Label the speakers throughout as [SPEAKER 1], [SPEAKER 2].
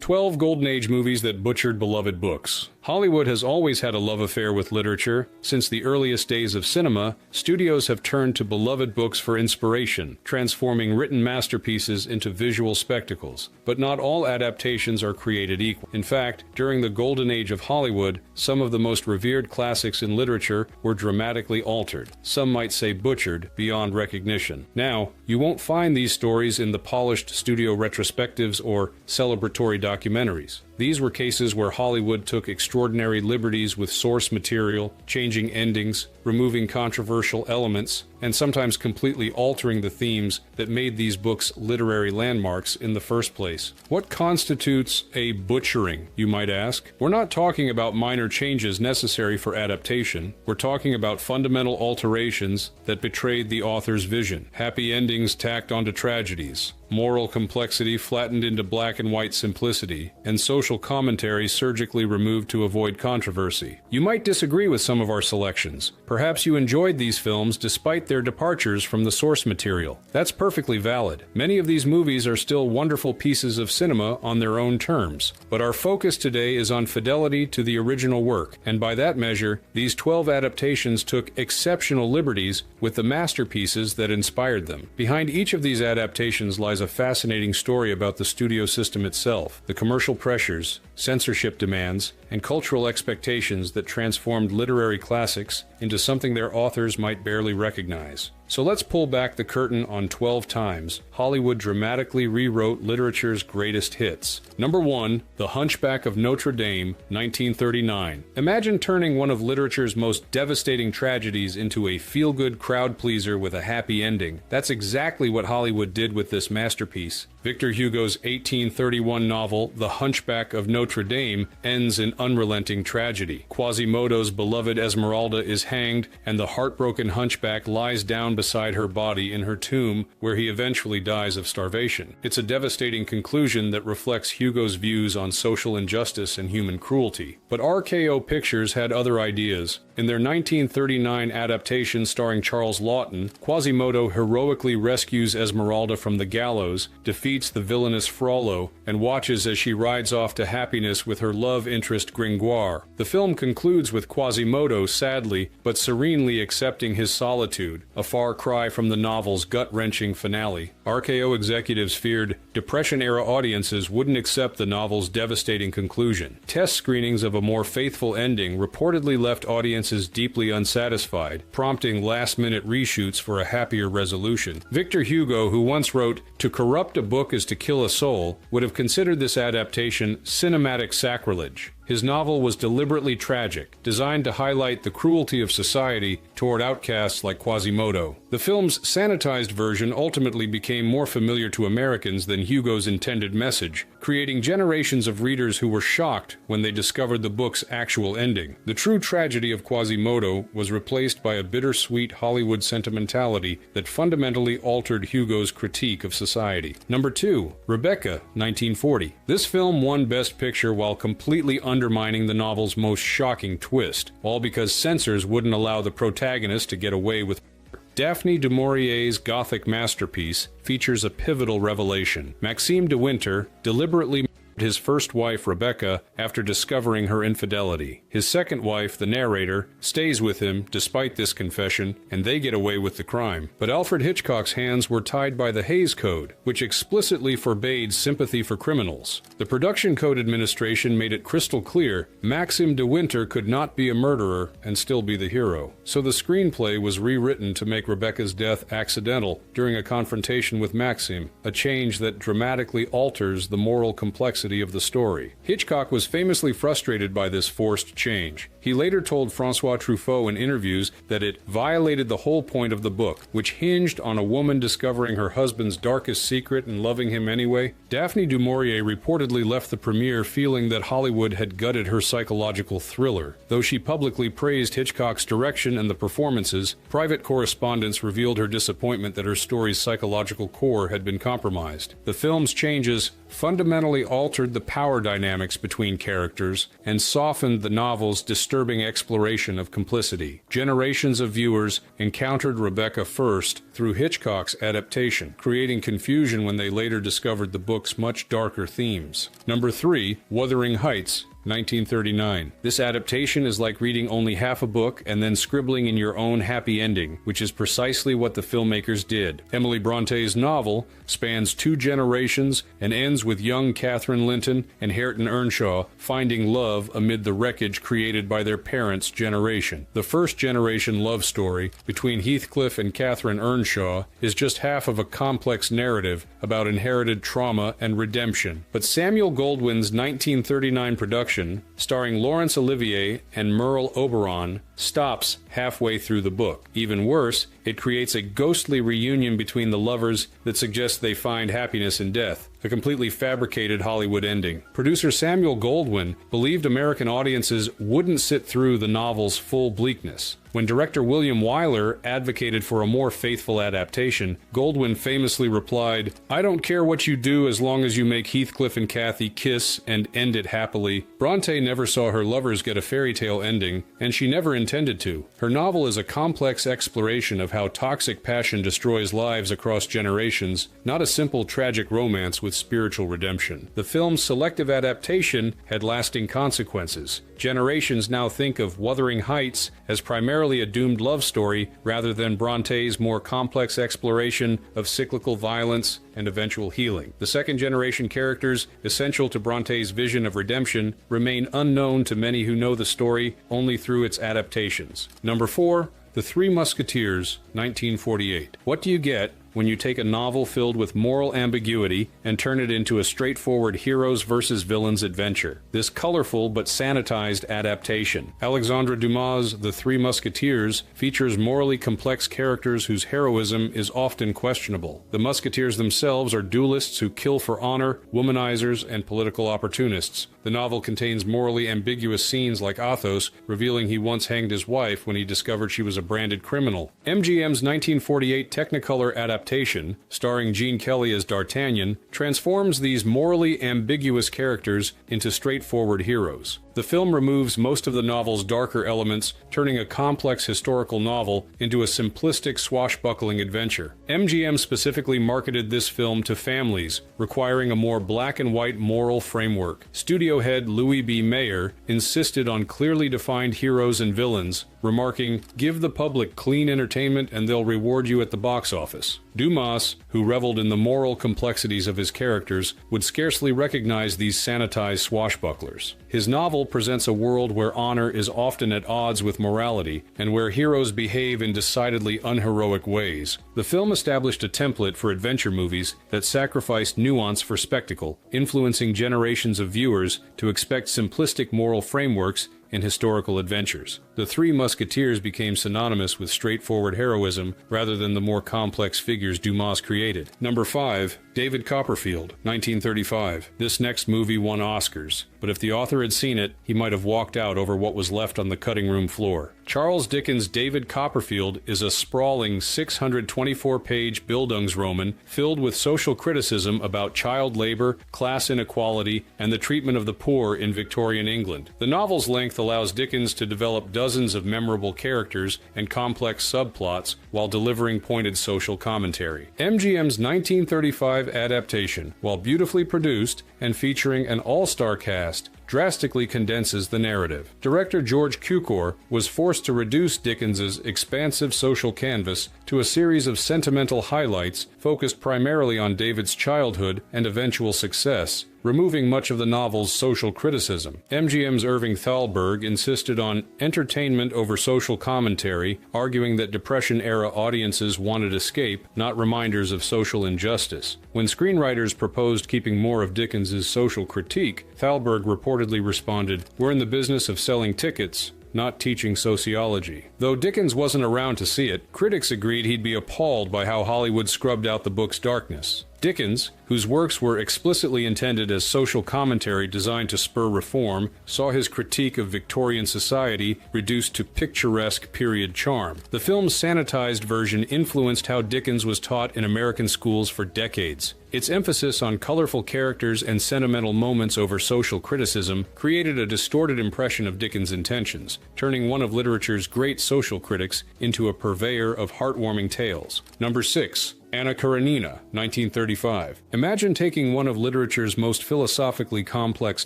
[SPEAKER 1] 12 Golden Age movies that butchered beloved books. Hollywood has always had a love affair with literature. Since the earliest days of cinema, studios have turned to beloved books for inspiration, transforming written masterpieces into visual spectacles. But not all adaptations are created equal. In fact, during the Golden Age of Hollywood, some of the most revered classics in literature were dramatically altered. Some might say butchered beyond recognition. Now, you won't find these stories in the polished studio retrospectives or celebratory documentaries. These were cases where Hollywood took extraordinary liberties with source material, changing endings, removing controversial elements, and sometimes completely altering the themes that made these books literary landmarks in the first place. What constitutes a butchering, you might ask? We're not talking about minor changes necessary for adaptation. We're talking about fundamental alterations that betrayed the author's vision. Happy endings tacked onto tragedies, moral complexity flattened into black and white simplicity, and social commentary surgically removed to avoid controversy. You might disagree with some of our selections. Perhaps you enjoyed these films despite their departures from the source material. That's perfectly valid. Many of these movies are still wonderful pieces of cinema on their own terms. But our focus today is on fidelity to the original work, and by that measure, these 12 adaptations took exceptional liberties with the masterpieces that inspired them. Behind each of these adaptations lies a fascinating story about the studio system itself, the commercial pressures, censorship demands, and cultural expectations that transformed literary classics into something their authors might barely recognize. So let's pull back the curtain on 12 times Hollywood dramatically rewrote literature's greatest hits. Number 1, The Hunchback of Notre Dame, 1939. Imagine turning one of literature's most devastating tragedies into a feel-good crowd pleaser with a happy ending. That's exactly what Hollywood did with this masterpiece. Victor Hugo's 1831 novel, The Hunchback of Notre Dame, ends in unrelenting tragedy. Quasimodo's beloved Esmeralda is hanged, and the heartbroken hunchback lies down beside her body in her tomb, where he eventually dies of starvation. It's a devastating conclusion that reflects Hugo's views on social injustice and human cruelty. But RKO Pictures had other ideas. In their 1939 adaptation starring Charles Laughton, Quasimodo heroically rescues Esmeralda from the gallows, defeats the villainous Frollo, and watches as she rides off to happiness with her love interest Gringoire. The film concludes with Quasimodo sadly but serenely accepting his solitude, a far cry from the novel's gut-wrenching finale. RKO executives feared Depression-era audiences wouldn't accept the novel's devastating conclusion. Test screenings of a more faithful ending reportedly left audiences deeply unsatisfied, prompting last-minute reshoots for a happier resolution. Victor Hugo, who once wrote, "To corrupt a book is to kill a soul," would have considered this adaptation cinematic sacrilege. His novel was deliberately tragic, designed to highlight the cruelty of society toward outcasts like Quasimodo. The film's sanitized version ultimately became more familiar to Americans than Hugo's intended message, creating generations of readers who were shocked when they discovered the book's actual ending. The true tragedy of Quasimodo was replaced by a bittersweet Hollywood sentimentality that fundamentally altered Hugo's critique of society. Number 2, Rebecca, 1940. This film won Best Picture while completely undermining the novel's most shocking twist, all because censors wouldn't allow the protagonist to get away with murder. Daphne du Maurier's Gothic masterpiece features a pivotal revelation. Maxime de Winter deliberately murdered his first wife, Rebecca, after discovering her infidelity. His second wife, the narrator, stays with him despite this confession, and they get away with the crime. But Alfred Hitchcock's hands were tied by the Hays Code, which explicitly forbade sympathy for criminals. The Production Code Administration made it crystal clear Maxime de Winter could not be a murderer and still be the hero. So the screenplay was rewritten to make Rebecca's death accidental during a confrontation with Maxime, a change that dramatically alters the moral complexity of the story. Hitchcock was famously frustrated by this forced change. He later told François Truffaut in interviews that it violated the whole point of the book, which hinged on a woman discovering her husband's darkest secret and loving him anyway. Daphne du Maurier reportedly left the premiere feeling that Hollywood had gutted her psychological thriller. Though she publicly praised Hitchcock's direction and the performances, private correspondence revealed her disappointment that her story's psychological core had been compromised. The film's changes fundamentally altered the power dynamics between characters and softened the novel's disturbing exploration of complicity. Generations of viewers encountered Rebecca first through Hitchcock's adaptation, creating confusion when they later discovered the book's much darker themes. Number 3, Wuthering Heights, 1939. This adaptation is like reading only half a book and then scribbling in your own happy ending, which is precisely what the filmmakers did. Emily Bronte's novel spans 2 generations and ends with young Catherine Linton and Hareton Earnshaw finding love amid the wreckage created by their parents' generation. The first-generation love story between Heathcliff and Catherine Earnshaw is just half of a complex narrative about inherited trauma and redemption. But Samuel Goldwyn's 1939 production, starring Laurence Olivier and Merle Oberon, stops halfway through the book. Even worse, it creates a ghostly reunion between the lovers that suggests they find happiness in death, a completely fabricated Hollywood ending. Producer Samuel Goldwyn believed American audiences wouldn't sit through the novel's full bleakness. When director William Wyler advocated for a more faithful adaptation, Goldwyn famously replied, "I don't care what you do as long as you make Heathcliff and Cathy kiss and end it happily." Bronte never saw her lovers get a fairy tale ending, and she never intended to. Her novel is a complex exploration of how toxic passion destroys lives across generations, not a simple tragic romance with spiritual redemption. The film's selective adaptation had lasting consequences. Generations now think of Wuthering Heights as primarily a doomed love story rather than Bronte's more complex exploration of cyclical violence and eventual healing. The second-generation characters, essential to Bronte's vision of redemption, remain unknown to many who know the story only through its adaptations. Number 4, The Three Musketeers, 1948. What do you get when you take a novel filled with moral ambiguity and turn it into a straightforward heroes versus villains adventure? This colorful but sanitized adaptation, Alexandre Dumas' The Three Musketeers, features morally complex characters whose heroism is often questionable. The Musketeers themselves are duelists who kill for honor, womanizers, and political opportunists. The novel contains morally ambiguous scenes like Athos revealing he once hanged his wife when he discovered she was a branded criminal. MGM's 1948 Technicolor adaptation, starring Gene Kelly as D'Artagnan, transforms these morally ambiguous characters into straightforward heroes. The film removes most of the novel's darker elements, turning a complex historical novel into a simplistic swashbuckling adventure. MGM specifically marketed this film to families, requiring a more black-and-white moral framework. Studio head Louis B. Mayer insisted on clearly defined heroes and villains, remarking, "Give the public clean entertainment and they'll reward you at the box office." Dumas, who reveled in the moral complexities of his characters, would scarcely recognize these sanitized swashbucklers. His novel presents a world where honor is often at odds with morality, and where heroes behave in decidedly unheroic ways. The film established a template for adventure movies that sacrificed nuance for spectacle, influencing generations of viewers to expect simplistic moral frameworks in historical adventures. The Three Musketeers became synonymous with straightforward heroism rather than the more complex figures Dumas created. Number 5, David Copperfield, 1935. This next movie won Oscars, but if the author had seen it, he might have walked out over what was left on the cutting room floor. Charles Dickens' David Copperfield is a sprawling 624-page Bildungsroman filled with social criticism about child labor, class inequality, and the treatment of the poor in Victorian England. The novel's length allows Dickens to develop dozens of memorable characters and complex subplots while delivering pointed social commentary. MGM's 1935 adaptation, while beautifully produced and featuring an all-star cast, drastically condenses the narrative. Director George Cukor was forced to reduce Dickens's expansive social canvas to a series of sentimental highlights focused primarily on David's childhood and eventual success, removing much of the novel's social criticism. MGM's Irving Thalberg insisted on entertainment over social commentary, arguing that Depression-era audiences wanted escape, not reminders of social injustice. When screenwriters proposed keeping more of Dickens's social critique, Thalberg reportedly responded, "We're in the business of selling tickets, not teaching sociology." Though Dickens wasn't around to see it, critics agreed he'd be appalled by how Hollywood scrubbed out the book's darkness. Dickens, whose works were explicitly intended as social commentary designed to spur reform, saw his critique of Victorian society reduced to picturesque period charm. The film's sanitized version influenced how Dickens was taught in American schools for decades. Its emphasis on colorful characters and sentimental moments over social criticism created a distorted impression of Dickens' intentions, turning one of literature's great social critics into a purveyor of heartwarming tales. Number 6. Anna Karenina, 1935. Imagine taking one of literature's most philosophically complex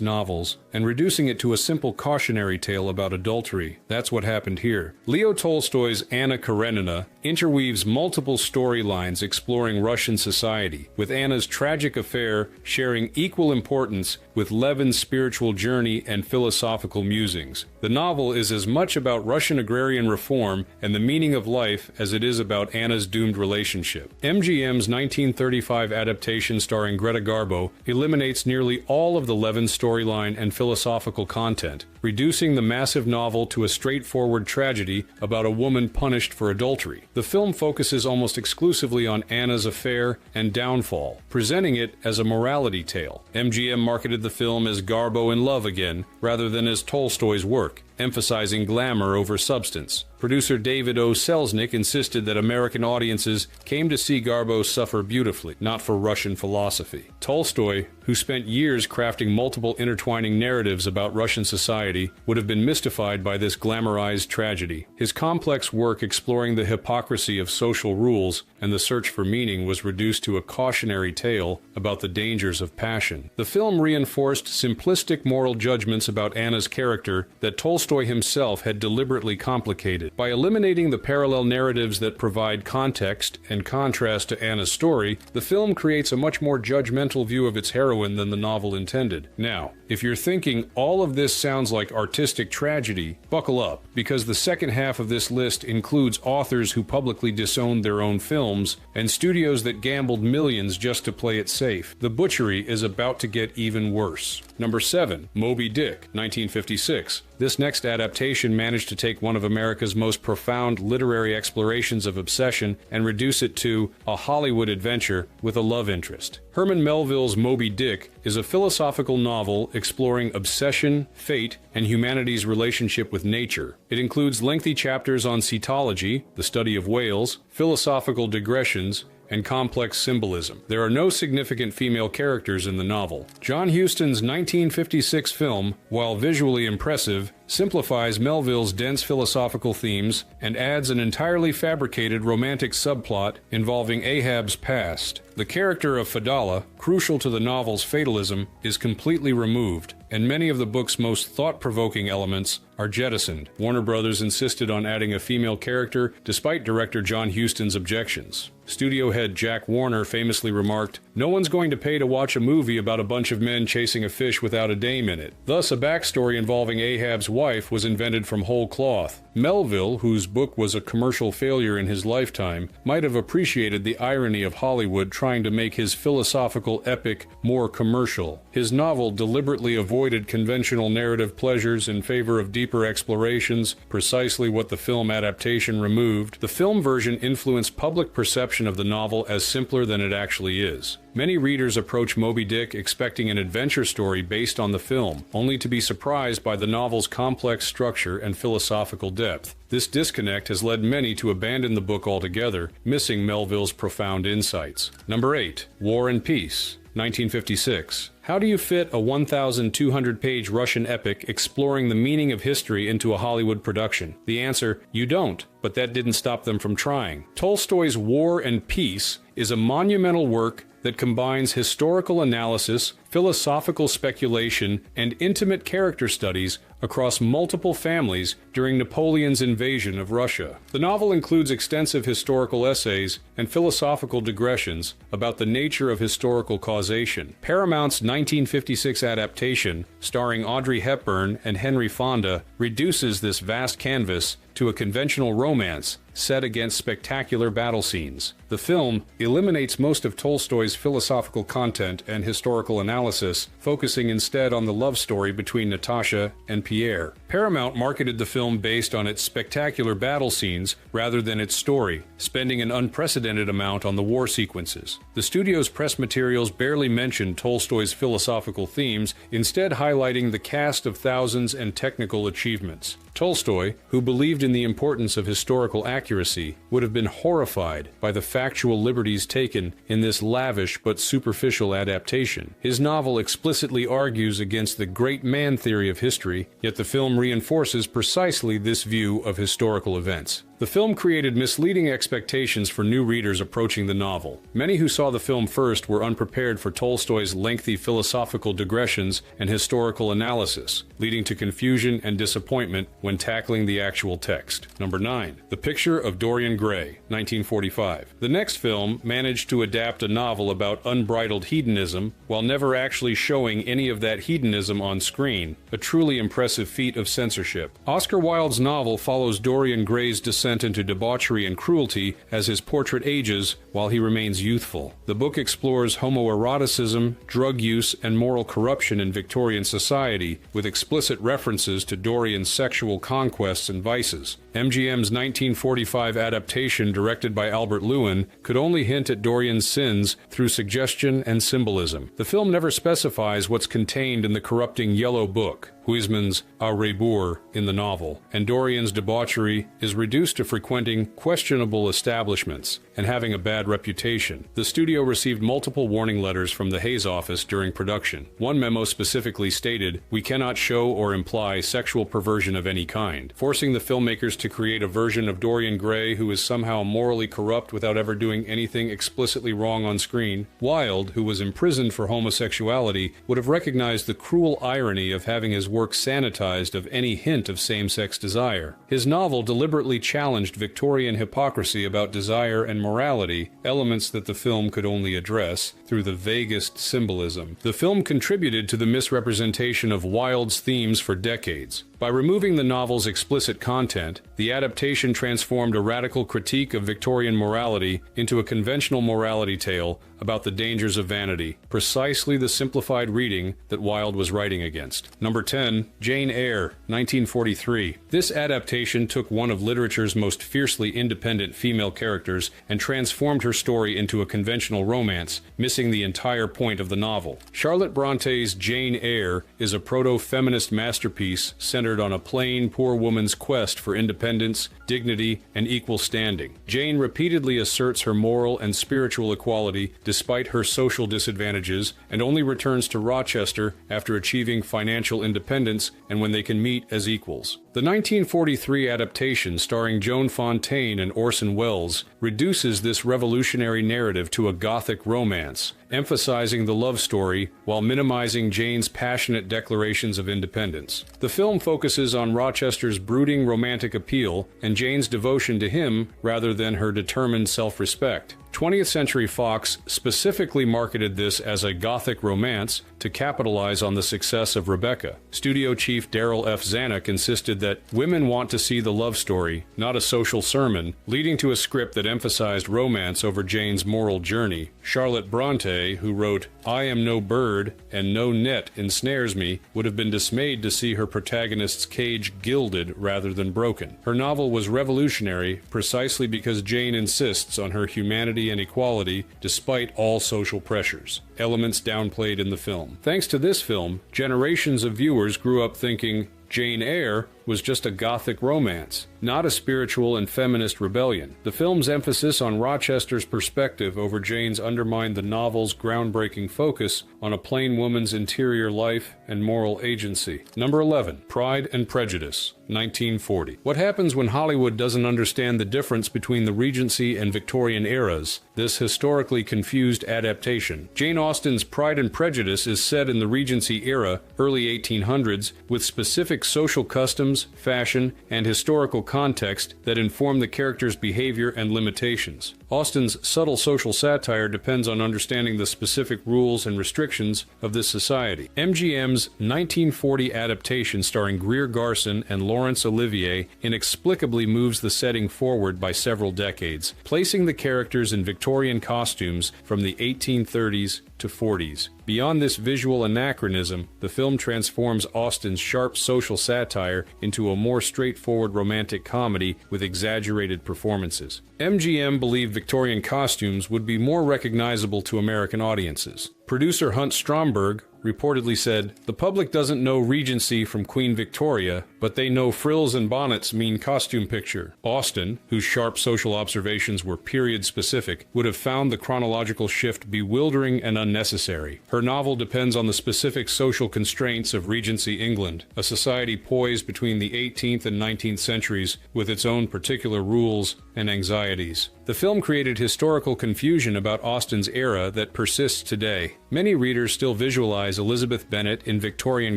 [SPEAKER 1] novels and reducing it to a simple cautionary tale about adultery. That's what happened here. Leo Tolstoy's Anna Karenina interweaves multiple storylines exploring Russian society, with Anna's tragic affair sharing equal importance with Levin's spiritual journey and philosophical musings. The novel is as much about Russian agrarian reform and the meaning of life as it is about Anna's doomed relationship. MGM's 1935 adaptation starring Greta Garbo eliminates nearly all of the Levin storyline and philosophical content, reducing the massive novel to a straightforward tragedy about a woman punished for adultery. The film focuses almost exclusively on Anna's affair and downfall, presenting it as a morality tale. MGM marketed the film as Garbo in love again, rather than as Tolstoy's work, emphasizing glamour over substance. Producer David O. Selznick insisted that American audiences came to see Garbo suffer beautifully, not for Russian philosophy. Tolstoy, who spent years crafting multiple intertwining narratives about Russian society, would have been mystified by this glamorized tragedy. His complex work exploring the hypocrisy of social rules and the search for meaning was reduced to a cautionary tale about the dangers of passion. The film reinforced simplistic moral judgments about Anna's character that Tolstoy himself had deliberately complicated. By eliminating the parallel narratives that provide context and contrast to Anna's story, the film creates a much more judgmental view of its heroine than the novel intended. Now, if you're thinking all of this sounds like artistic tragedy, buckle up, because the second half of this list includes authors who publicly disowned their own films and studios that gambled millions just to play it safe. The butchery is about to get even worse. Number 7. Moby Dick, 1956. This next adaptation managed to take one of America's most profound literary explorations of obsession and reduce it to a Hollywood adventure with a love interest. Herman Melville's Moby Dick is a philosophical novel exploring obsession, fate, and humanity's relationship with nature. It includes lengthy chapters on cetology, the study of whales, philosophical digressions, and complex symbolism. There are no significant female characters in the novel. John Huston's 1956 film, while visually impressive, simplifies Melville's dense philosophical themes and adds an entirely fabricated romantic subplot involving Ahab's past. The character of Fedallah, crucial to the novel's fatalism, is completely removed, and many of the book's most thought-provoking elements are jettisoned. Warner Brothers insisted on adding a female character despite director John Huston's objections. Studio head Jack Warner famously remarked, "No one's going to pay to watch a movie about a bunch of men chasing a fish without a dame in it." Thus, a backstory involving Ahab's wife was invented from whole cloth. Melville, whose book was a commercial failure in his lifetime, might have appreciated the irony of Hollywood trying to make his philosophical epic more commercial. His novel deliberately avoided conventional narrative pleasures in favor of deeper explorations, precisely what the film adaptation removed. The film version influenced public perception of the novel as simpler than it actually is. Many readers approach Moby Dick expecting an adventure story based on the film, only to be surprised by the novel's complex structure and philosophical depth. This disconnect has led many to abandon the book altogether, missing Melville's profound insights. Number 8. War and Peace, 1956. How do you fit a 1,200-page Russian epic exploring the meaning of history into a Hollywood production? The answer, you don't, but that didn't stop them from trying. Tolstoy's War and Peace is a monumental work that combines historical analysis, philosophical speculation, and intimate character studies across multiple families during Napoleon's invasion of Russia. The novel includes extensive historical essays and philosophical digressions about the nature of historical causation. Paramount's 1956 adaptation, starring Audrey Hepburn and Henry Fonda, reduces this vast canvas to a conventional romance set against spectacular battle scenes. The film eliminates most of Tolstoy's philosophical content and historical analysis, focusing instead on the love story between Natasha and Pierre. Paramount marketed the film based on its spectacular battle scenes rather than its story, spending an unprecedented amount on the war sequences. The studio's press materials barely mentioned Tolstoy's philosophical themes, instead highlighting the cast of thousands and technical achievements. Tolstoy, who believed in the importance of historical accuracy accuracy would have been horrified by the factual liberties taken in this lavish but superficial adaptation. His novel explicitly argues against the great man theory of history, yet the film reinforces precisely this view of historical events. The film created misleading expectations for new readers approaching the novel. Many who saw the film first were unprepared for Tolstoy's lengthy philosophical digressions and historical analysis, leading to confusion and disappointment when tackling the actual text. Number 9. The Picture of Dorian Gray, 1945. The next film managed to adapt a novel about unbridled hedonism while never actually showing any of that hedonism on screen, a truly impressive feat of censorship. Oscar Wilde's novel follows Dorian Gray's descent into debauchery and cruelty as his portrait ages while he remains youthful. The book explores homoeroticism, drug use, and moral corruption in Victorian society, with explicit references to Dorian's sexual conquests and vices. MGM's 1945 adaptation, directed by Albert Lewin, could only hint at Dorian's sins through suggestion and symbolism. The film never specifies what's contained in the corrupting Yellow Book, Huysman's A Rebours in the novel, and Dorian's debauchery is reduced to frequenting questionable establishments and having a bad reputation. The studio received multiple warning letters from the Hays office during production. One memo specifically stated, "We cannot show or imply sexual perversion of any kind," forcing the filmmakers to create a version of Dorian Gray who is somehow morally corrupt without ever doing anything explicitly wrong on screen. Wilde, who was imprisoned for homosexuality, would have recognized the cruel irony of having his work sanitized of any hint of same-sex desire. His novel deliberately challenged Victorian hypocrisy about desire and morality, elements that the film could only address through the vaguest symbolism. The film contributed to the misrepresentation of Wilde's themes for decades. By removing the novel's explicit content, the adaptation transformed a radical critique of Victorian morality into a conventional morality tale about the dangers of vanity, precisely the simplified reading that Wilde was writing against. Number 10. Jane Eyre, 1943. This adaptation took one of literature's most fiercely independent female characters and transformed her story into a conventional romance, missing the entire point of the novel. Charlotte Bronte's Jane Eyre is a proto-feminist masterpiece centered on a plain, poor woman's quest for independence, dignity, and equal standing. Jane repeatedly asserts her moral and spiritual equality despite her social disadvantages, and only returns to Rochester after achieving financial independence and when they can meet as equals. The 1943 adaptation, starring Joan Fontaine and Orson Welles, reduces this revolutionary narrative to a Gothic romance, emphasizing the love story while minimizing Jane's passionate declarations of independence. The film focuses on Rochester's brooding romantic appeal and Jane's devotion to him rather than her determined self-respect. 20th Century Fox specifically marketed this as a Gothic romance to capitalize on the success of Rebecca. Studio chief Darryl F. Zanuck insisted that women want to see the love story, not a social sermon, leading to a script that emphasized romance over Jane's moral journey. Charlotte Bronte, who wrote "I am no bird, and no net ensnares me," would have been dismayed to see her protagonist's cage gilded rather than broken. Her novel was revolutionary precisely because Jane insists on her humanity and equality despite all social pressures, elements downplayed in the film. Thanks to this film, generations of viewers grew up thinking Jane Eyre was just a Gothic romance, not a spiritual and feminist rebellion. The film's emphasis on Rochester's perspective over Jane's undermined the novel's groundbreaking focus on a plain woman's interior life and moral agency. Number 11. Pride and Prejudice, 1940. What happens when Hollywood doesn't understand the difference between the Regency and Victorian eras? This historically confused adaptation. Jane Austen's Pride and Prejudice is set in the Regency era, early 1800s, with specific social customs, fashion, and historical context that inform the character's behavior and limitations. Austen's subtle social satire depends on understanding the specific rules and restrictions of this society. MGM's 1940 adaptation starring Greer Garson and Laurence Olivier inexplicably moves the setting forward by several decades, placing the characters in Victorian costumes from the 1830s to 40s. Beyond this visual anachronism, the film transforms Austen's sharp social satire into a more straightforward romantic comedy with exaggerated performances. MGM believed Victorian costumes would be more recognizable to American audiences. Producer Hunt Stromberg reportedly said, "The public doesn't know Regency from Queen Victoria, but they know frills and bonnets mean costume picture." Austen, whose sharp social observations were period-specific, would have found the chronological shift bewildering and unnecessary. Her novel depends on the specific social constraints of Regency England, a society poised between the 18th and 19th centuries with its own particular rules and anxieties. The film created historical confusion about Austen's era that persists today. Many readers still visualize Elizabeth Bennet in Victorian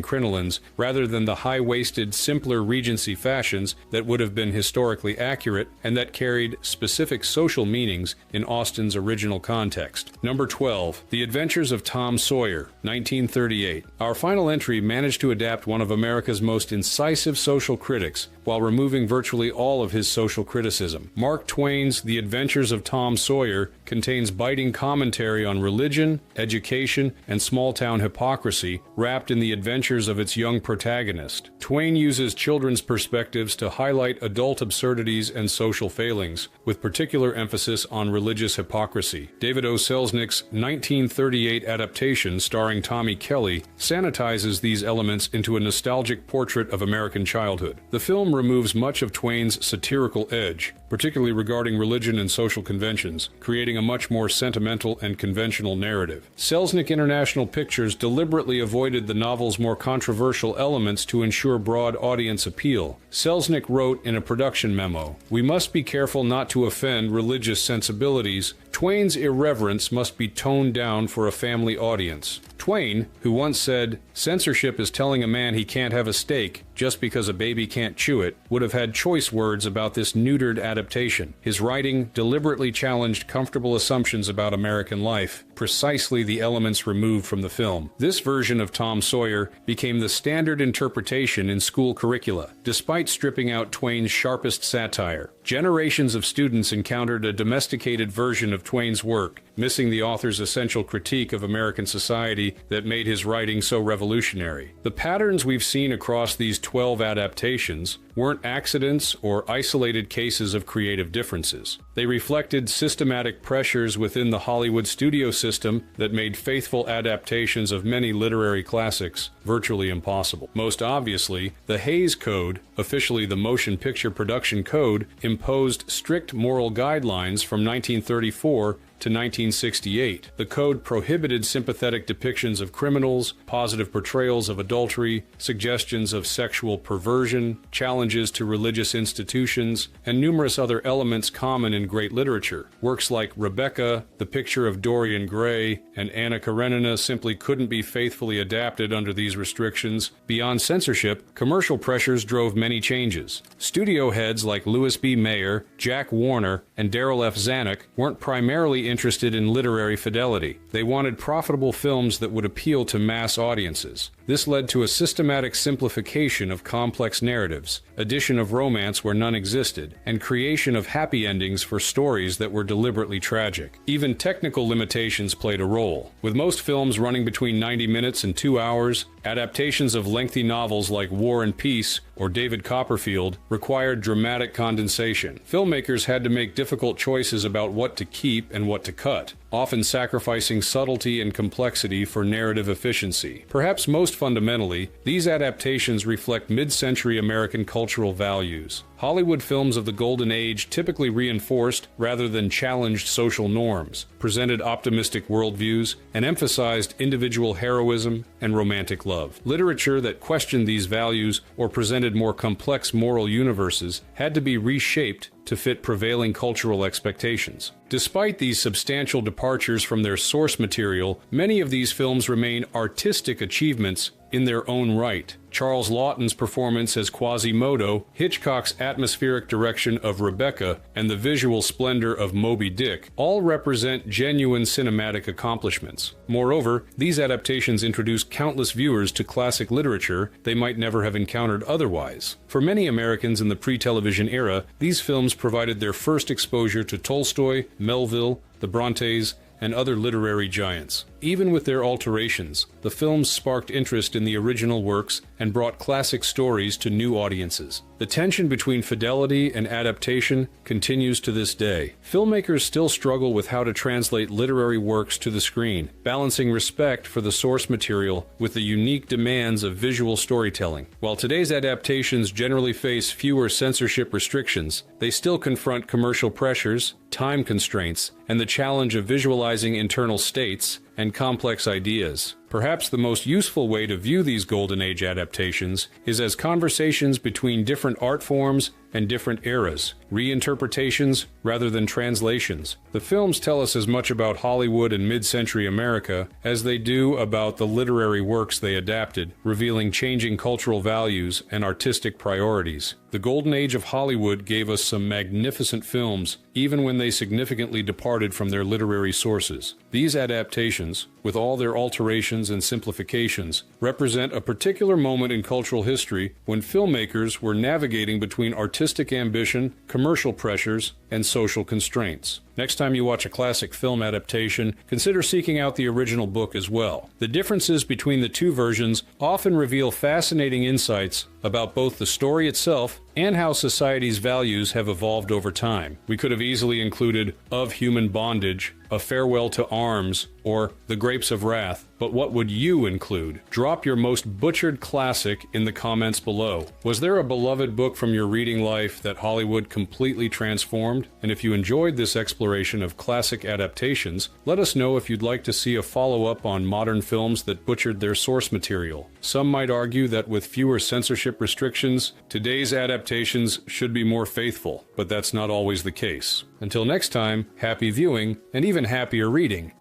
[SPEAKER 1] crinolines rather than the high-waisted, simpler Regency fashions that would have been historically accurate and that carried specific social meanings in Austen's original context. Number 12. The Adventures of Tom Sawyer, 1938. Our final entry managed to adapt one of America's most incisive social critics while removing virtually all of his social criticism. Mark Twain's The Adventures of Tom Sawyer contains biting commentary on religion, education, and small-town hypocrisy wrapped in the adventures of its young protagonist. Twain uses children's perspectives to highlight adult absurdities and social failings, with particular emphasis on religious hypocrisy. David O. Selznick's 1938 adaptation starring Tommy Kelly sanitizes these elements into a nostalgic portrait of American childhood. The film removes much of Twain's satirical edge, particularly regarding religion and social conventions, creating a much more sentimental and conventional narrative. Selznick International Pictures deliberately avoided the novel's more controversial elements to ensure broad audience appeal. Selznick wrote in a production memo, "We must be careful not to offend religious sensibilities. Twain's irreverence must be toned down for a family audience." Twain, who once said, "Censorship is telling a man he can't have a steak just because a baby can't chew it," would have had choice words about this neutered adaptation. His writing deliberately challenged comfortable assumptions about American life, precisely the elements removed from the film. This version of Tom Sawyer became the standard interpretation in school curricula, despite stripping out Twain's sharpest satire. Generations of students encountered a domesticated version of Twain's work, missing the author's essential critique of American society that made his writing so revolutionary. The patterns we've seen across these 12 adaptations weren't accidents or isolated cases of creative differences. They reflected systematic pressures within the Hollywood studio system that made faithful adaptations of many literary classics virtually impossible. Most obviously, the Hays Code, officially the Motion Picture Production Code, imposed strict moral guidelines from 1934 to 1968. The code prohibited sympathetic depictions of criminals, positive portrayals of adultery, suggestions of sexual perversion, challenges to religious institutions, and numerous other elements common in great literature. Works like Rebecca, The Picture of Dorian Gray, and Anna Karenina simply couldn't be faithfully adapted under these restrictions. Beyond censorship, commercial pressures drove many changes. Studio heads like Louis B. Mayer, Jack Warner, and Darryl F. Zanuck weren't primarily interested in literary fidelity. They wanted profitable films that would appeal to mass audiences. This led to a systematic simplification of complex narratives, addition of romance where none existed, and creation of happy endings for stories that were deliberately tragic. Even technical limitations played a role. With most films running between 90 minutes and 2 hours, adaptations of lengthy novels like War and Peace or David Copperfield required dramatic condensation. Filmmakers had to make difficult choices about what to keep and what to cut, often sacrificing subtlety and complexity for narrative efficiency. Perhaps most fundamentally, these adaptations reflect mid-century American cultural values. Hollywood films of the Golden Age typically reinforced rather than challenged social norms, presented optimistic worldviews, and emphasized individual heroism and romantic love. Literature that questioned these values or presented more complex moral universes had to be reshaped to fit prevailing cultural expectations. Despite these substantial departures from their source material, many of these films remain artistic achievements in their own right. Charles Laughton's performance as Quasimodo, Hitchcock's atmospheric direction of Rebecca, and the visual splendor of Moby Dick all represent genuine cinematic accomplishments. Moreover, these adaptations introduce countless viewers to classic literature they might never have encountered otherwise. For many Americans in the pre-television era, these films provided their first exposure to Tolstoy, Melville, the Brontes, and other literary giants. even with their alterations, the films sparked interest in the original works and brought classic stories to new audiences. The tension between fidelity and adaptation continues to this day. Filmmakers still struggle with how to translate literary works to the screen, balancing respect for the source material with the unique demands of visual storytelling. While today's adaptations generally face fewer censorship restrictions, they still confront commercial pressures, time constraints, and the challenge of visualizing internal states and complex ideas. Perhaps the most useful way to view these Golden Age adaptations is as conversations between different art forms and different eras, reinterpretations rather than translations. The films tell us as much about Hollywood and mid-century America as they do about the literary works they adapted, revealing changing cultural values and artistic priorities. The Golden Age of Hollywood gave us some magnificent films, even when they significantly departed from their literary sources. These adaptations, with all their alterations and simplifications, represent a particular moment in cultural history when filmmakers were navigating between artistic ambition, commercial pressures, and social constraints. Next time you watch a classic film adaptation, consider seeking out the original book as well. The differences between the two versions often reveal fascinating insights about both the story itself and how society's values have evolved over time. We could have easily included Of Human Bondage, A Farewell to Arms, or The Grapes of Wrath, but what would you include? Drop your most butchered classic in the comments below. Was there a beloved book from your reading life that Hollywood completely transformed? And if you enjoyed this exploration of classic adaptations, let us know if you'd like to see a follow-up on modern films that butchered their source material. Some might argue that with fewer censorship restrictions, today's adaptations should be more faithful, but that's not always the case. Until next time, happy viewing and even happier reading.